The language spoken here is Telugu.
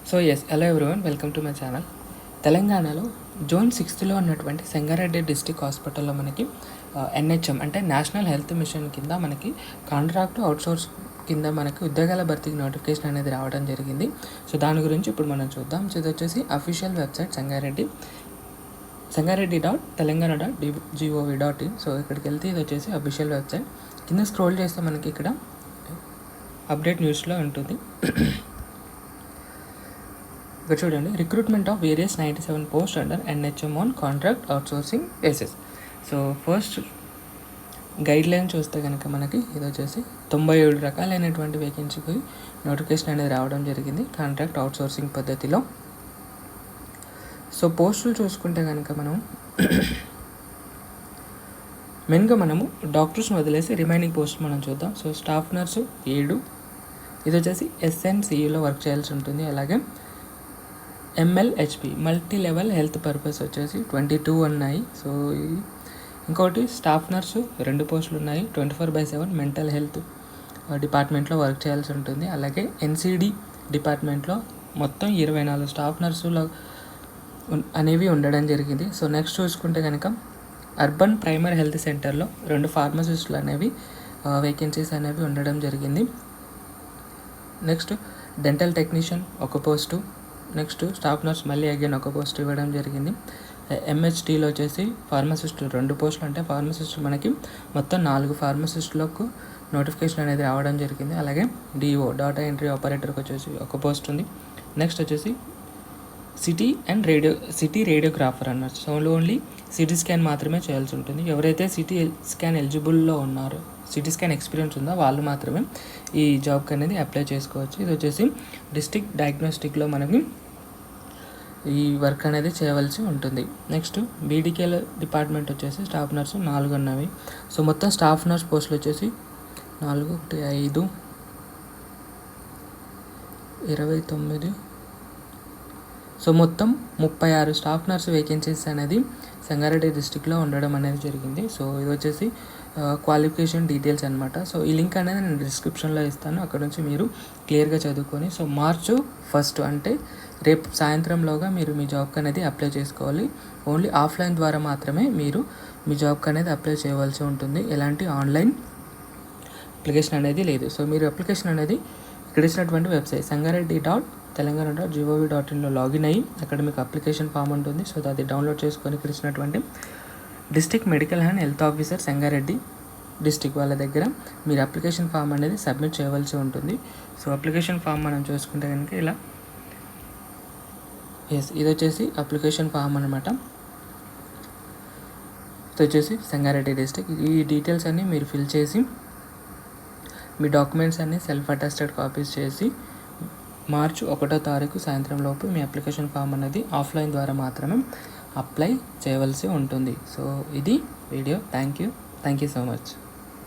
So hello everyone, welcome to my channel. తెలంగాణలో జోన్ 6లో ఉన్నటువంటి సంగారెడ్డి డిస్టిక్ హాస్పిటల్లో మనకి NHM అంటే నేషనల్ హెల్త్ మిషన్ కింద మనకి కాంట్రాక్ట్ అవుట్సోర్స్ కింద మనకి ఉద్యోగాల భర్తీకి నోటిఫికేషన్ అనేది రావడం జరిగింది. సో దాని గురించి ఇప్పుడు మనం చూద్దాం. సో ఇది వచ్చేసి అఫీషియల్ వెబ్సైట్ sangareddy.telangana.gov.in. సో ఇక్కడికి వెళ్తే ఇది వచ్చేసి అఫీషియల్ వెబ్సైట్. కింద స్క్రోల్ చేస్తే మనకి ఇక్కడ అప్డేట్ న్యూస్లో ఉంటుంది. ఇక్కడ చూడండి, recruitment of various 97 post under NHM on contract outsourcing basis. So first guide line చూస్తే కనుక మనకి ఇది వచ్చేసి 97 రకాలైనటువంటి వేకెన్సీకి నోటిఫికేషన్ అనేది రావడం జరిగింది కాంట్రాక్ట్ అవుట్సోర్సింగ్ పద్ధతిలో. సో పోస్టులు చూసుకుంటే కనుక మనం మెయిన్గా మనము డాక్టర్స్ని వదిలేసి రిమైనింగ్ పోస్ట్ మనం చూద్దాం. సో స్టాఫ్ నర్సు 7, ఇది వచ్చేసి SNCUలో వర్క్ చేయాల్సి ఉంటుంది. అలాగే MLHP multi level health purpose వచ్చేసి 22 ఉన్నాయి. సో ఇంకోటి స్టాఫ్ నర్సు 2 పోస్టులు ఉన్నాయి. 24/7 మెంటల్ హెల్త్ డిపార్ట్మెంట్లో వర్క్ చేయాల్సి ఉంటుంది. అలాగే NCD డిపార్ట్మెంట్లో మొత్తం 24 స్టాఫ్ నర్సులు అనేవి ఉండడం జరిగింది. సో నెక్స్ట్ చూసుకుంటే కనుక అర్బన్ ప్రైమరీ హెల్త్ సెంటర్లో 2 ఫార్మసిస్టులు అనేవి వేకెన్సీస్ అనేవి ఉండడం జరిగింది. Next dental technician 1 post. Next staff nurse మళ్ళీ అగైన్ 1 పోస్ట్ ఇవ్వడం జరిగింది. MHTలో వచ్చేసి ఫార్మసిస్టులు 2 పోస్టులు, అంటే ఫార్మసిస్టులు మనకి మొత్తం 4 ఫార్మసిస్టులకు నోటిఫికేషన్ అనేది రావడం జరిగింది. అలాగే DO డాటా ఎంట్రీ ఆపరేటర్కి వచ్చేసి 1 పోస్ట్ ఉంది. నెక్స్ట్ వచ్చేసి సిటీ రేడియోగ్రాఫర్ అన్నారు. సో ఓన్లీ సిటీ స్కాన్ మాత్రమే చేయాల్సి ఉంటుంది. ఎవరైతే సిటీ స్కాన్ ఎలిజిబుల్లో ఉన్నారో, సిటీ స్కాన్ ఎక్స్పీరియన్స్ ఉందో వాళ్ళు మాత్రమే ఈ జాబ్కి అనేది అప్లై చేసుకోవచ్చు. ఇది వచ్చేసి డిస్ట్రిక్ట్ డయాగ్నోస్టిక్లో మనకి ఈ వర్క్ అనేది చేయవలసి ఉంటుంది. నెక్స్ట్ BDKల డిపార్ట్మెంట్ వచ్చేసి స్టాఫ్ నర్సు 4 ఉన్నవి. సో మొత్తం స్టాఫ్ నర్స్ పోస్టులు వచ్చేసి 4, 1, 5, 29. సో మొత్తం 36 స్టాఫ్ నర్స్ వేకెన్సీస్ అనేది సంగారెడ్డి డిస్టిక్లో ఉండడం అనేది జరిగింది. సో ఇది వచ్చేసి క్వాలిఫికేషన్ డీటెయిల్స్ అనమాట. సో ఈ లింక్ అనేది నేను డిస్క్రిప్షన్లో ఇస్తాను, అక్కడ నుంచి మీరు క్లియర్గా చదువుకొని సో March 1 అంటే రేపు సాయంత్రంలోగా మీరు మీ జాబ్కి అనేది అప్లై చేసుకోవాలి. ఓన్లీ ఆఫ్లైన్ ద్వారా మాత్రమే మీరు మీ జాబ్కి అనేది అప్లై చేయవలసి ఉంటుంది. ఎలాంటి ఆన్లైన్ అప్లికేషన్ అనేది లేదు. సో మీరు అప్లికేషన్ అనేది ఇక్కడ ఇచ్చినటువంటి వెబ్సైట్ sangareddy.telangana.gov.in లాగిన్ అయ్యి అక్కడ మీకు అప్లికేషన్ ఫామ్ ఉంటుంది. సో అది డౌన్లోడ్ చేసుకొని ఇక్కడ ఇచ్చినటువంటి district medical and health officer Sangareddy district వాళ్ళ దగ్గర మీరు అప్లికేషన్ ఫామ్ అనేది సబ్మిట్ చేయవలసి ఉంటుంది. సో అప్లికేషన్ ఫామ్ మనం చూసుకుంటే కనుక ఇలా ఇది వచ్చేసి అప్లికేషన్ ఫామ్ అనమాట. ఇది వచ్చేసి సంగారెడ్డి డిస్ట్రిక్ట్. ఈ డీటెయిల్స్ అన్నీ మీరు ఫిల్ చేసి మీ డాక్యుమెంట్స్ అన్నీ సెల్ఫ్ అటెస్టెడ్ కాపీస్ చేసి March 1 సాయంత్రం లోపు మీ అప్లికేషన్ ఫామ్ అనేది ఆఫ్లైన్ ద్వారా మాత్రమే అప్లై చేయవలసి ఉంటుంది. సో ఇది video. Thank you so much.